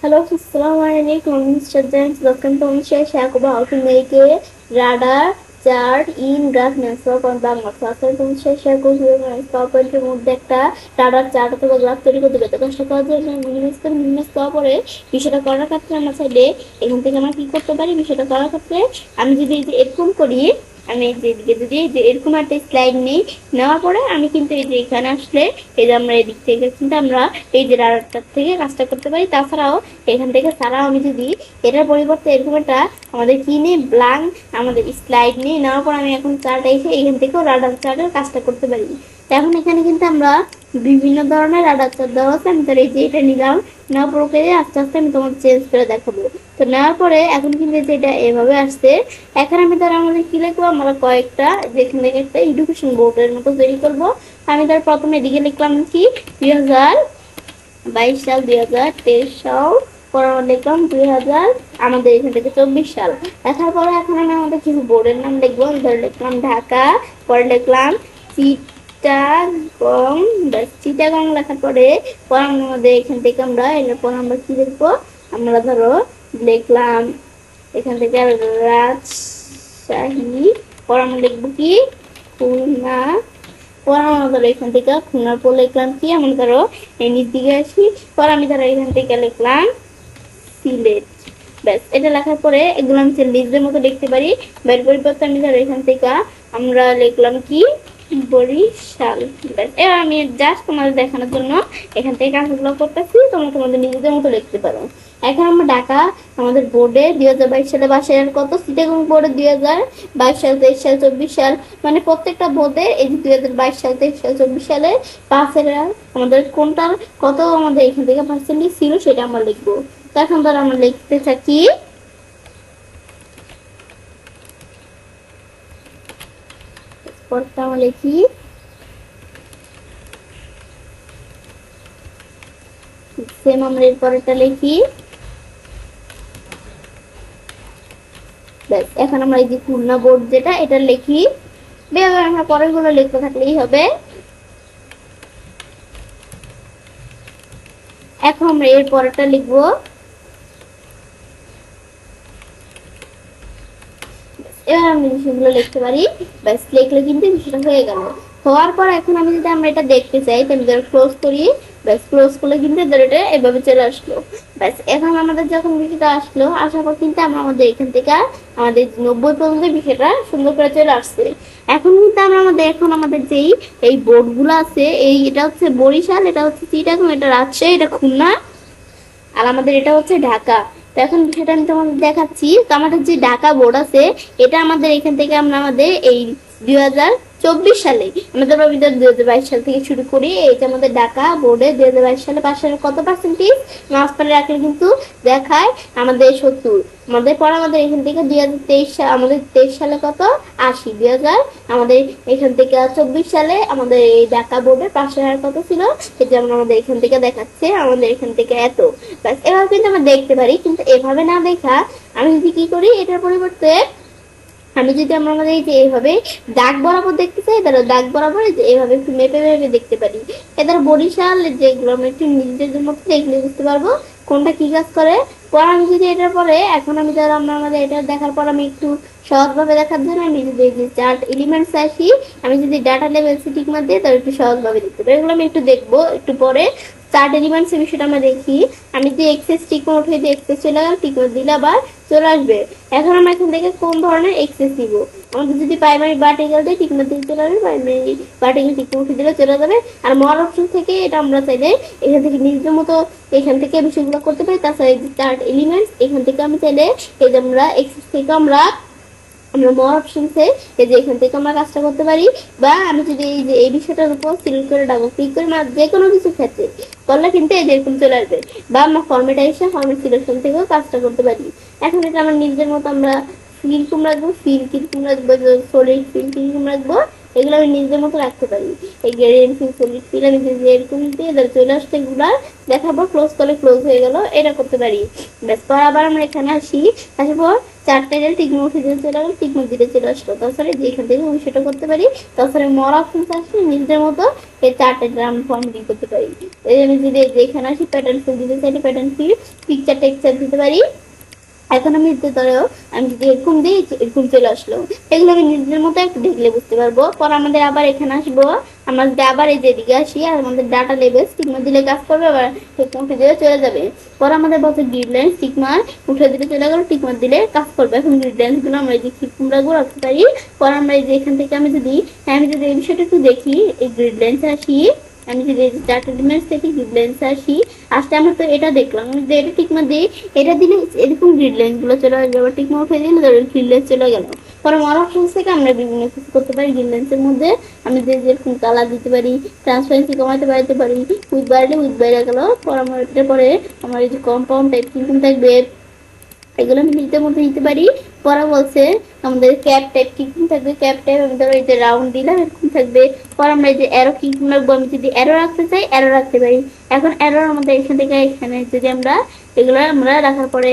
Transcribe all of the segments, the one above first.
Hello, Assalamualaikum, Mr. James. Welcome to Mr. Shaq about to make a radar chart in darkness. Welcome back, Welcome to Mr. Shaq with PowerPoint এর মধ্যে একটা radar chart অথবা graph তৈরি করতে হবে। তো কষ্ট করার জন্য মিনিমাইজ করার পরে বিষয়টা করার ক্ষেত্রে আমরা চাইলে এখান থেকে আমরা কি করতে পারি, বিষয়টা করার ক্ষেত্রে আমি যদি এরকম করি, আমি যেদিকে যদি এরকম একটা স্লাইড নিই, নেওয়ার পরে আমি কিন্তু এই যে এখানে আসলে এই যে আমরা এদিক থেকে কিন্তু আমরা এই যে রাডারটার থেকে কাজটা করতে পারি। তাছাড়াও এখান থেকে ছাড়াও আমি যদি এটার পরিবর্তে এরকম একটা আমাদের কি নিয়ে ব্ল্যাঙ্ক আমাদের স্লাইড নিয়ে নেওয়ার পর আমি এখন চার্ট এসে এখান থেকেও রাডার চার্টের কাজটা করতে পারি। এখন এখানে কিন্তু আমরা বিভিন্ন ধরনের রাডার চার্ট দেওয়া আছে। আমি তার এই যে এটা নিলাম, নেওয়ার পরে আস্তে আস্তে আমি তোমাকে চেঞ্জ করে দেখাবো। তো নেওয়ার পরে এখন কিন্তু যেটা এভাবে আসছে, এখন আমি তার আমাদের কি লিখবো, আমরা কয়েকটা যেখান থেকে একটা এডুকেশন বোর্ডের মতো তৈরি করবো। আমি তার প্রথমে এদিকে লিখলাম কি 2022 সাল, 2023 সাল, পরে আমরা লিখলাম 2000 আমাদের এখান থেকে 24 সাল। লেখার পরে এখন আমি আমাদের কিছু বোর্ডের নাম লিখবো। ধরে লিখলাম ঢাকা, পরে লিখলাম চিটাগং। চিটাগং লেখার পরে আমাদের এখান থেকে আমরা এরপর আমরা কি লিখবো, আমরা ধরো লিখলাম এখান থেকে রাজশাহী, পর আমরা লিখবো কি খুলনা, পর আমরা ধরো এখান থেকে খুলনার পর লিখলাম কি আমরা ধরো এই নিচ দিকে আসি, পর আমি ধরো এখান থেকে লিখলাম সিলেট। ব্যাস, এটা লেখার পরে এগুলো আমি লিস্টের মতো লিখতে পারি। এর পরিবর্তে আমি ধরো এখান থেকে আমরা লিখলাম কি বরিশাল। ব্যাস, এবার আমি জাস্ট তোমাদের দেখানোর জন্য এখান থেকে কাজগুলো করতেছি, তোমরা তোমাদের নিজেদের মতো লিখতে পারো। এখন আমরা ঢাকা আমাদের বোর্ডে 2022 সালে বাসায় কত, চিটাগং বোর্ডে 2022 সাল, 23 সাল, 24 সাল, মানে প্রত্যেকটা বোর্ডে এই যে 2022 সাল, 23 সাল, 24 সালে পাসের আমাদের কোনটার কত আমাদের এখান থেকে পার্সেন্টেজ ছিল সেটা আমরা লিখবো। এখন ধর আমরা লিখতে থাকি আমরা লিখি সেম, আমরা এর পরেরটা লিখি। ব্যাস, এখন আমরা এই যে খুলনা বোর্ড যেটা এটা লিখি। আমরা পরের গুলো লিখতে থাকলেই হবে। এখন আমরা এর পরেরটা লিখবো। এবার আমি বিষয়গুলো লিখতে পারি। ব্যাস, লিখলে কিন্তু বিষয়টা হয়ে গেল। হওয়ার পর এখন আমি যদি আমরা এটা দেখতে চাই, তাহলে ধরো ক্লোজ করি। ব্যাস, ক্লোজ করলে কিন্তু ধরো এটা এভাবে চলে আসলো। ব্যাস, এখন আমাদের যখন বিষয়টা আসলো, আসার পর কিন্তু আমরা আমাদের এখান থেকে আমাদের 90 পর্যন্ত বিষয়টা সুন্দর করে চলে আসছে। এখন কিন্তু আমরা আমাদের যেই এই বোর্ড গুলো আছে, এই এটা হচ্ছে বরিশাল, এটা হচ্ছে চিটাগং, এটা রাজশাহী, এটা খুলনা, আর আমাদের এটা হচ্ছে ঢাকা। তো এখন বিষয়টা আমি তোমাদের দেখাচ্ছি। তো আমাদের যে ঢাকা বোর্ড আছে, এটা আমাদের এখান থেকে আমরা আমাদের এই 2024 সালে আমাদের 2022 সাল থেকে শুরু করি। এই যে আমাদের ঢাকা বোর্ডে 2022 সালে পাশের কত পার্সেন্টেজ মাঝখানে রাখলে কিন্তু দেখায় আমাদের 70। আমাদের পর আমাদের এখান থেকে 2023 সাল, আমাদের 23 সালে কত 80, 2000 আমাদের এখান থেকে 24 সালে আমাদের এই ঢাকা বোর্ডের পাশের হার কত ছিল সেটা আমরা আমাদের এখান থেকে দেখাচ্ছে আমাদের এখান থেকে এত। ব্যাস, এভাবে কিন্তু আমরা দেখতে পারি। কিন্তু এভাবে না দেখা আমি যদি কি করি, এটার পরিবর্তে আমি যদি আমরা আমাদের এই যে এইভাবে দাগ বরাবর দেখতে চাই, তাহলে দাগ বরাবর এইভাবে একটু মেপে মেপে দেখতে পারি। এদের বরিশাল যেগুলো আমরা একটু নিজেদের মতো দেখলে বুঝতে পারবো কোনটা কি কাজ করে। পর আমি যদি এটার পরে এখন আমি ধরো আমরা আমাদের এটা দেখার পর আমি একটু সহজভাবে দেখার জন্য আমি যদি এই যে চার্ট এলিমেন্টস আসি, আমি যদি ডাটা লেভেল সেটিং মধ্যে দিই তাহলে একটু সহজভাবে দেখতে পারি। এগুলো আমি একটু দেখবো একটু পরে। চার্ট এলিমেন্টস এর বিষয়টা আমরা দেখি। আমি যে এক্সেস টিকমার্ক উঠে দিয়ে এক্সেস চলে গেল, টিকমার্ক দিলে আবার চলে আসবে। এখন আমরা এখান থেকে কোন ধরনের এক্সেস দিব, আমাদের যদি প্রাইমারি ভার্টিক্যাল দিয়ে টিকমার্ক দিয়ে চলে আসবে, প্রাইমারি ভার্টিক্যাল টিকমার্ক উঠে দিলে চলে যাবে। আর মোর অপশন থেকে এটা আমরা চাইলে এখান থেকে নিজের মতো এখান থেকে বিষয়গুলো করতে পারি। তাছাড়া এই যে চার্ট এলিমেন্টস এখান থেকে আমি চাইলে এই যে আমরা এক্সেস থেকে আমরা মোর অপশনসে এই যে এখান থেকে আমরা কাজটা করতে পারি। বা আমি যদি এই যে এই বিষয়টার উপর সিলেক্ট করে ডাবল ক্লিক করে যে কোনো কিছু ক্ষেত্রে করলে কিন্তু এই যে এরকম চলে আসবে। বা আমরা ফরম্যাট এসে ফরম্যাট সিলেকশন থেকেও কাজটা করতে পারি। এখন এটা আমার নিজের মতো আমরা ফিল কম রাখবো, ফিল কিরকম রাখবো, সলিড ফিল কিরকম রাখবো, এগুলো আমি নিজের মতো রাখতে পারি। এই গ্রেডিয়েন্ট ফিল, সলিড ফিল আমি যদি এরকম দিয়ে চলে আসতে এগুলো দেখাবো, ক্লোজ করলে ক্লোজ হয়ে গেল, এটা করতে পারি। ব্যাস, পর আবার আমরা এখানে আসি। আসার পর চারটে টিকমা উঠে দিলে চলে গেল, টিকমা দিলে চলে আসলো। তাছাড়া যে এখান থেকে আমি সেটা করতে পারি। তাছাড়া মরা ফুল আসলে নিজেদের মতো এই চারটে ড্রাম ফর্ম করতে পারি। এই আমি যদি যেখানে আসি প্যাটার্ন ফুল দিতে চাইলে প্যাটার্ন ফিল পিকচার টেক্সচার দিতে পারি। এখন আমি ধরো আমি যদি এরকম দিই এরকম চলে আসলো। এগুলো আমি নিজের মতো একটু দেখলে বুঝতে পারবো। পর আমাদের আবার এখানে আসবো, আমরা যদি আবার এই যেদিকে আসি আর আমাদের ডাটা লেভেল স্টিগমা দিলে কাজ করবে, আবার উঠে দিলে চলে যাবে। পর আমাদের বলছে গ্রিড লাইন স্টিগমা উঠে দিলে চলে গেল, টিকমা দিলে কাজ করবে। এখন গ্রিড লাইন গুলো আমরা এই যে কুমড়া গুলো রাখতে পারি। পর আমরা এই যে এখান থেকে আমি যদি এই বিষয়টা একটু দেখি, এই গ্রিড লাইন আসি, আমি যদি ডাটা এলিমেন্টস থেকে গ্রিড লাইনস আসি, আসতে আমরা তো এটা দেখলাম, আমি যদি এটা টিকমা দিই, এটা দিলে এরকম গ্রিড লাইন গুলো চলে আসবে। আবার টিকমা উঠে দিলে ধরুন গ্রিড লাইন চলে গেল। পরে মরা ফ্রুটস থেকে আমরা বিভিন্ন কিছু করতে পারি। গ্রিড লাইনসের মধ্যে আমি যে যেরকম কালার দিতে পারি, ট্রান্সপারেন্সি কমাতে বাড়াতে পারি, উইথ বাড়লে উইথ বাইরে গেল। পর আমার এটার পরে আমার এই যে কম্পাউন্ড টাইপ কিরকম থাকবে এগুলো আমি নিজের মধ্যে নিতে পারি। পরে বলছে আমাদের ক্যাপ টাইপ কিরকম থাকবে, ক্যাপ টাইপ আমি ধরো এই যে রাউন্ড দিলাম এরকম থাকবে। পর আমরা এই যে অ্যারো কিরকম রাখবো, আমি যদি অ্যারো রাখতে চাই অ্যারো রাখতে পারি। এখন অ্যারোর আমাদের এখান থেকে এখানে যদি আমরা এগুলো আমরা রাখার পরে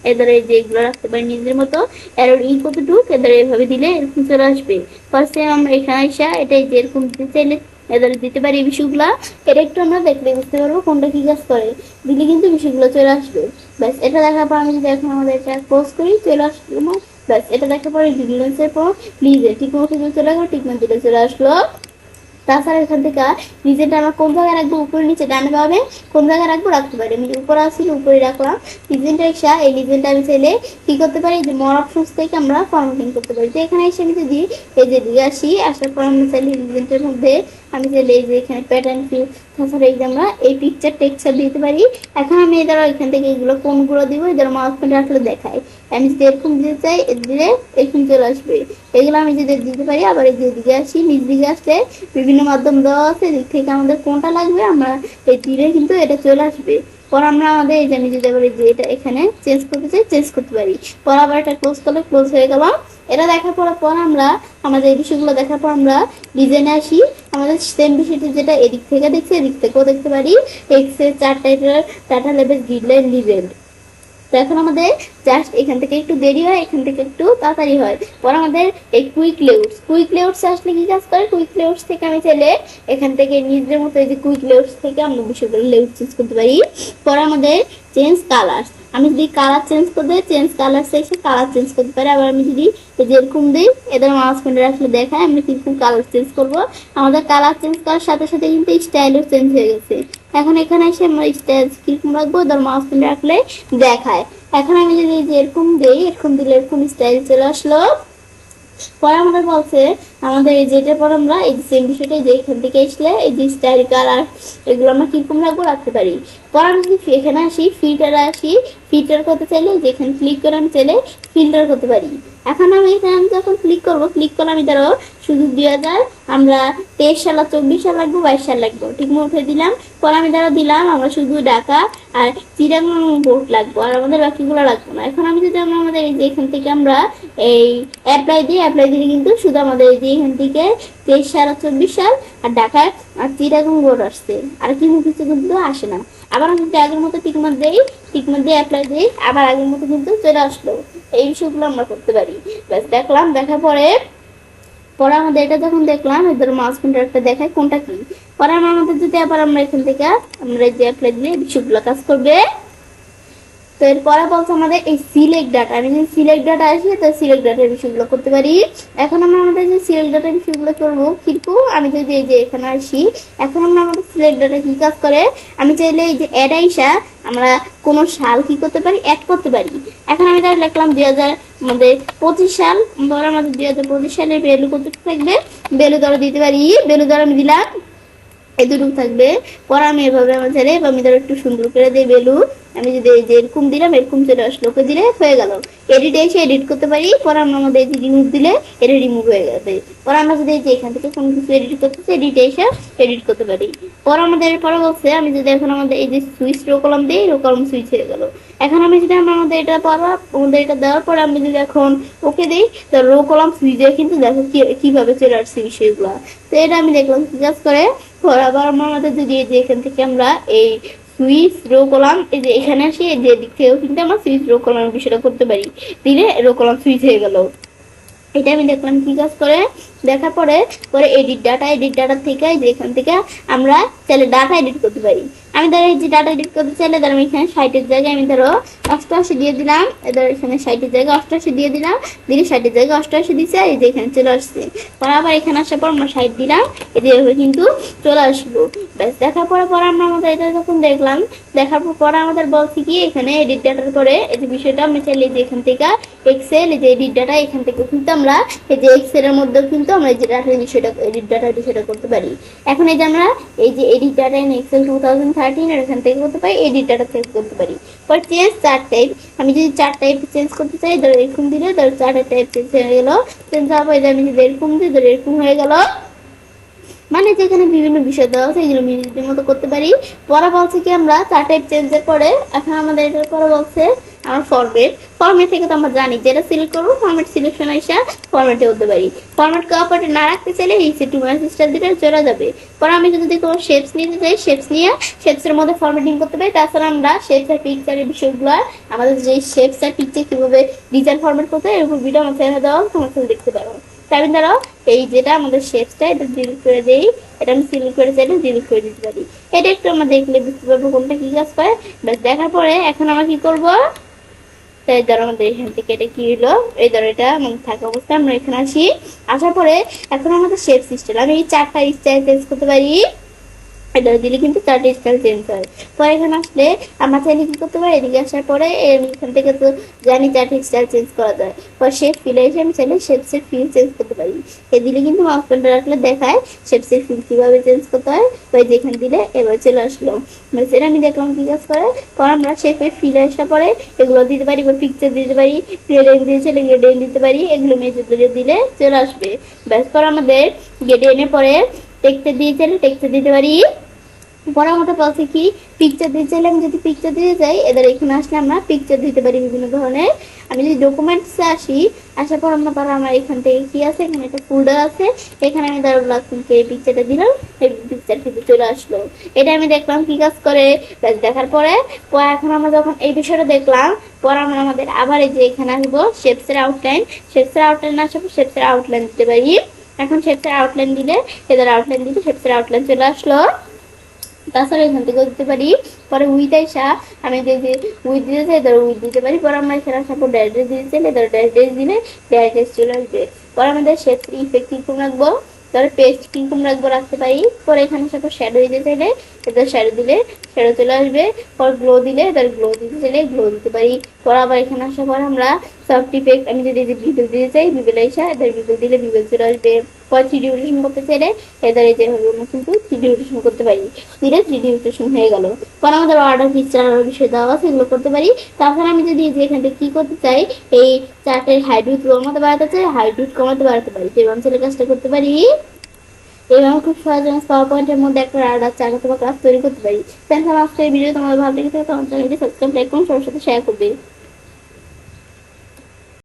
এদের এই যে এগুলো রাখতে পারি নিজের মতো। অ্যারোর কতটুক এদের এইভাবে দিলে এরকম চলে আসবে। ফার্স্টে আমরা এখানে আসা এটা এই যে এরকম দিতে চাইলে এদের দিতে পারি। এই বিষয়গুলা এটা একটু আমরা দেখলে বুঝতে পারবো কোনটা কি কাজ করে, দিলে কিন্তু বিষয়গুলো চলে আসবে। ব্যাস এটা দেখার পর আমি যদি এখন আমাদের এটা ক্লোজ করি চলে আসলো। ব্যাস এটা দেখার পরে ভিজিলেন্সের পর প্লিজে ঠিক মতো চলে গেলো, ট্রিটমেন্ট দিলে চলে আসলো। তাছাড়া এখান থেকে লিজেন্ডটা আমরা কোন জায়গায় রাখবো, উপরে নিচে ডানে ভাবে কোন জায়গায় রাখবো রাখতে পারি। আমি উপরে আসলে উপরে রাখলাম লিজেন্ডটা এসে, এই লিজেন্ডটা আমি চাইলে কি করতে পারি, যে মর অপশনস থেকে আমরা ফরম্যাটিং করতে পারি। তো এখানে এসে আমি যদি এই যে দিকে আসি, আসার পর আমি চাইলে লিজেন্ডের মধ্যে আমি চাইলে এই যে এখানে প্যাটার্ন ফিল, তাছাড়া এই যে আমরা এই পিকচার টেক্সচার দিতে পারি। এখন আমি এদের এখান থেকে এগুলো কোনগুলো দিব, এদের মাউস পয়েন্টার আসলে দেখায়। আমি যদি এরকম দিতে চাই দিলে এরকম চলে আসবে। এগুলো আমি যদি দিতে পারি। আবার এই যে দিকে আসি, নিচ দিকে আসলে বিভিন্ন মাধ্যম দেওয়া আছে, এদিক থেকে আমাদের কোনটা লাগবে আমরা এই দিলে কিন্তু এটা চলে আসবে। পর আমরা আমাদের এই যে আমি যদি আবার যে এটা এখানে চেঞ্জ করতে চাই চেঞ্জ করতে পারি। পর আবার এটা ক্লোজ করলে ক্লোজ হয়ে গেল। এটা দেখার পর আমরা আমাদের এই বিষয়গুলো দেখার পর আমরা ডিজাইনে আসি। আমাদের সেম বিষয়টি যেটা এদিক থেকে দেখছি এদিক থেকেও দেখতে পারি। এক্স এর চারটা data level grid line legend. তো এখন আমাদের জাস্ট এখান থেকে একটু দেরি হয়, এখান থেকে একটু তাড়াতাড়ি হয়। পর আমাদের এই কুইক লেআউটস আসলে কি কাজ করে, কুইক লেআউটস থেকে আমি চাইলে এখান থেকে নিজের মতো এই যে কুইক লেআউটস থেকে আমরা বিষয়গুলো লেআউট চেঞ্জ করতে পারি। পর আমাদের চেঞ্জ কালার, আমি যদি কালার চেঞ্জ করতে change colour section colour change করতে পারি। আবার আমি যদি যেরকম দিই এদের মাউস পয়েন্টার আসলে দেখায় আমি কিন্তু কালার চেঞ্জ করবো। আমাদের কালার চেঞ্জ করার সাথে সাথে কিন্তু স্টাইলও চেঞ্জ হয়ে গেছে। এখন এখানে এসে আমরা স্টাইল কিরকম রাখবো, ধর মাউস পয়েন্টার রাখলে দেখায়। এখন আমি যদি এরকম দিই এরকম দিলে এরকম স্টাইল চলে আসলো। পরে আমাদের বলছে আমাদের এই যেটা পর আমরা এই সেম বিষয়টা যে এখান থেকে আসলে এই যে স্টাইল কালার এগুলো আমরা কিরকম রাখবো রাখতে পারি। পর আমি যদি এখানে আসি ফিল্টারে আসি, ফিল্টার করতে চাইলে যেখানে ক্লিক করে আমি চাইলে ফিল্টার করতে পারি। এখন আমি এখানে যখন ক্লিক করবো ক্লিক করলে আমি ধরো শুধু 2000 আমরা 23 সাল 24 সাল লাগবো 22 সাল লাগবো ঠিক মতো উঠে দিলাম। পর আমি ধরো দিলাম আমরা শুধু ঢাকা আর চিরাঙ্গন বোর্ড লাগবো, আর আমাদের বাকিগুলো লাগবো না। এখন আমি যদি আমরা আমাদের এই যে এখান থেকে আমরা এই অ্যাপ্লাই দিলে কিন্তু শুধু আমাদের এই যে এখান থেকে 23 সাল 24 সাল আর ঢাকায় আর চিরাঙ্গন বোর্ড আসছে, আর কিন্তু কিছু কিন্তু আসে না। আবার আমি যদি আগের মতো টিকমার্ক দিয়ে অ্যাপ্লাই দিই আবার আগের মতো কিন্তু চলে আসলো। এই বিষয়গুলো আমরা করতে পারি। ব্যাস দেখলাম, দেখার পরে আমাদের এটা যখন দেখলাম এদের মাউস পয়েন্টারটা দেখায় কোনটা কি। পরে আমাদের যদি আবার আমরা এখান থেকে আমরা যে অ্যাপ্লাই দিলে বিষয়গুলো কাজ করবে। তো এরপরে বলছে আমাদের এই সিলেক্ট ডাটা, আমি যদি সিলেক্ট ডাটা আসি তো সিলেক্ট ডাটার বিষয়গুলো করতে পারি। এখন আমরা আমাদের যে সিলেক্ট ডাটার বিষয়গুলো করবো কিন্তু আমি যদি এই যে এখানে আসি, এখন আমরা আমাদের সিলেক্ট ডাটা কি কাজ করে, আমি চাইলে এই যে অ্যাড আইসা আমরা কোনো সাল কি করতে পারি অ্যাড করতে পারি। এখন আমি তাহলে লিখলাম 2025 সাল, ধরো আমাদের 2025 সালের ভ্যালু কত থাকবে, ভ্যালু ধরো দিতে পারি, ভ্যালু ধরো আমি দিলাম এতটুকু থাকবে। পর আমি এভাবে আমার ছেড়ে আমি ধরো একটু সুন্দর করে দিই ভ্যালু, আমি যদি এই যে এরকম দিলাম এরকম চলে আসলো, ওকে দিলে হয়ে গেল। এডিটে এসে এডিট করতে পারি। পর আমরা আমাদের এই যে রিমুভ দিলে এটা রিমুভ হয়ে যাবে। পর আমরা যদি এই যে এখান থেকে কোনো কিছু এডিট করতে চাই এডিটে এসে এডিট করতে পারি। পর আমাদের পরে বলছে আমি যদি এখন আমাদের এই যে সুইচ রো কলাম দিই রো কলাম সুইচ হয়ে গেল। এখন আমি যদি আমরা আমাদের এটা আমাদের এটা দেওয়ার পরে আমি যদি এখন ওকে দিই তো রো কলাম সুইচ দিয়ে কিন্তু দেখো কিভাবে চলে আসছে বিষয়গুলো। তো এটা আমি দেখলাম কি কাজ করে। পর আবার আমরা আমাদের যদি এই যে এখান থেকে আমরা এই সুইচ রো কলাম, এই যে এখানে আসি, এই যে দিক থেকেও কিন্তু আমরা সুইচ রো কলামের বিষয়টা করতে পারি। দিলে রো কলাম সুইচ হয়ে গেল। এটা আমি দেখলাম কি কাজ করে, দেখার পরে পরে এডিট ডাটা থেকে যে এখান থেকে আমরা চাইলে ডাটা এডিট করতে পারি। আমি ধরো এই যে ডাটা এডিট করতে চাইলে ধরো আমি এখানে 60-এর জায়গায় আমি ধরো 88 দিয়ে দিলাম, ধরো এখানে 60-এর জায়গায় 88 দিয়ে দিলাম, দিলে 60-এর জায়গায় 88 দিচ্ছে, এই যে এখানে চলে আসছে। পরে আবার এখানে আসার পর আমরা 60 দিলাম, এভাবে কিন্তু চলে আসবো। ব্যাস দেখার পরে পরে আমরা আমাদের এটা যখন দেখলাম, দেখার পর পরে আমাদের বলছি কি এখানে এডিট ডাটার পরে এই যে বিষয়টা আমি চাইলে যে এখান থেকে এক্সেল, এই যে এডিট ডাটা এখান থেকে কিন্তু আমরা এই যে এক্সেল এর মধ্যে কিন্তু আমরা এই যে ডাটার বিষয়টা এডিট ডাটার বিষয়টা করতে পারি। এখন এই যে আমরা এই যে এডিট ডাটা ইন এক্সেল 2013 এর এখান থেকে করতে পারি, এডিট ডাটা থেকে করতে পারি। পর চেঞ্জ চার্ট টাইপ, আমি যদি চার্ট টাইপ চেঞ্জ করতে চাই ধরো এরকম দিলে ধরো চার্টের টাইপ চেঞ্জ হয়ে গেল। চেঞ্জ হওয়ার পর আমি যদি এরকম দিই ধরো এরকম হয়ে গেল। মানে যেখানে বিভিন্ন বিষয় দেওয়া আছে এগুলো নিজেদের মতো করতে পারি। পরে বলছে কি আমরা চার টাইপ চেঞ্জের পরে এখন আমাদের এটার পরে বলছে আমার ফরম্যাট থেকে তো আমরা জানি যেটা সিলেক্ট করবো ফরম্যাট সিলেকশন আসা ফরম্যাটে হতে পারি। ফরম্যাট কভারটা না রাখতে চাইলে এই টু ম্যাসেজ স্টাইল দিলে চলে যাবে। পরে আমি যদি কোনো শেপস নিতে চাই শেপস নিয়ে শেপসের মধ্যে ফরম্যাটিং করতে পারি। তাছাড়া আমরা শেপস আর পিকচারের বিষয়গুলো আমাদের যে শেপস আর পিকচার কিভাবে ডিজাইন ফরম্যাট করতে হয় এরকম ভিডিও আমার চ্যানেলে দেওয়া তোমার সাথে দেখতে পারো। তাই ধরো এই যেটা আমাদের শেপসটা এটা ডিলিট করে দেই, এটা আমি সিলেক্ট করে চাইলে ডিলিট করে দিতে পারি। এটা একটু আমরা দেখলে বুঝতে পারবো কোনটা কি কাজ করে। ব্যাস দেখার পরে এখন আমরা কি করবো, তাই ধরো আমাদের এখান থেকে এটা কি হলো, এই ধরো এটা আমাদের থাকা অবস্থায় আমরা এখানে আসি। আসার পরে এখন আমাদের শেপ সিস্টেম আমি এই 4টা স্টাইল চেঞ্জ করতে পারি। এটা দিলে কিন্তু 4টা স্টাইল চেঞ্জ হয়। পরে এখানে আসলে আমরা চাইলে কি করতে পারি, এদিকে আসার পরে এখান থেকে তো জানি 4টা স্টাইল চেঞ্জ করা যায়। পরে শেপ ফিলে এসে আমি চাইলে শেপসের ফিল চেঞ্জ করতে পারি। এ দিলে কিন্তু মাউস পয়েন্টার রাখলে দেখায় শেপসের ফিল কিভাবে চেঞ্জ করতে হয়। ওই যেখানে দিলে এবার চলে আসলো। মানে সেটা আমি দেখলাম কি কাজ করে। পরে আমরা শেপের ফিলে আসার পরে এগুলো দিতে পারি বা পিকচার দিতে পারি, গ্রেডিয়েন্ট দিয়ে চলে গ্রেডিয়েন্ট দিতে পারি, এগুলো মেজর দিলে চলে আসবে। ব্যাস পর আমাদের গ্রেডিয়েন্টের পরে টেক্সচার দিয়ে চলে টেক্সচার দিতে পারি। পরে আমাদের বলছে কি পিকচার দিতে চাইলে আমি যদি পিকচার দিতে চাই এদের এখানে আসলে আমরা পিকচার দিতে পারি বিভিন্ন ধরনের। আমি যদি ডকুমেন্টসে আসি, আসার পর আমরা ধরো আমার এখান থেকে কি আছে, এখানে একটা ফোল্ডার আছে, এখানে আমি ধরো ব্লগকে এই পিকচারটা দিলাম, এই পিকচার কিন্তু চলে আসলো। এটা আমি দেখলাম কি কাজ করে। দেখার পরে এখন আমরা যখন এই বিষয়টা দেখলাম, পরে আমরা আমাদের আবার এই যে এখানে আসবো শেপসের আউটলাইন, শেপসের আউটলাইন আসবো, শেপসের আউটলাইন দিতে পারি। এখন শেপসের আউটলাইন দিলে এদের আউটলাইন দিলে শেপসের আউটলাইন চলে আসলো। তাছাড়া এখান থেকে দিতে পারি। পরে উইথ আইসা আমি যদি উইথ দিতে চাই ধরো উইথ দিতে পারি। পরে আমরা এখানে আসার ড্যাশ দিতে চাইলে ধরো ড্যাশ দিলে ড্যাশ চলে আসবে। পরে আমাদের শেপ ইফেক্ট কিরকম রাখবো, ধরো পেস্ট কিরকম রাখবো রাখতে পারি। পরে এখানে আসার শ্যাডো দিতে চাইলে এদের শ্যাডো দিলে শ্যাডো চলে আসবে। পর গ্লো দিলে ধর গ্লো দিতে চাইলে গ্লো দিতে পারি। পর আবার এখানে আসার পর আমরা সফট ইফেক্ট আমি যদি বিবেল দিতে চাই বিবেল আইসা এদের বিবেল দিলে বিবেল চলে আসবে। পর 3D রোটেশন করতে চাইলে এদের এই যে আমরা কিন্তু 3D রোটেশন করতে পারি, দিলে 3D রোটেশন হয়ে গেল। পর আমাদের অর্ডার পিকচার বিষয় দেওয়া আছে এগুলো করতে পারি। তাছাড়া আমি যদি যে এখান থেকে কি করতে চাই এই চার্টের হাইট উইডথ কমাতে বাড়াতে চাই, হাইট উইডথ কমাতে বাড়াতে পারি, যে অঞ্চলের কাজটা করতে পারি। এবং খুব সহজে পাওয়ার পয়েন্টের মধ্যে একটা অর্ডার চার্ট অথবা ক্লাস তৈরি করতে পারি। তাহলে আজকে এই ভিডিও তোমাদের ভালো লেগে থাকে তখন চ্যানেলটি সাবস্ক্রাইব লাইক করুন, সবার সাথে শেয়ার করবে।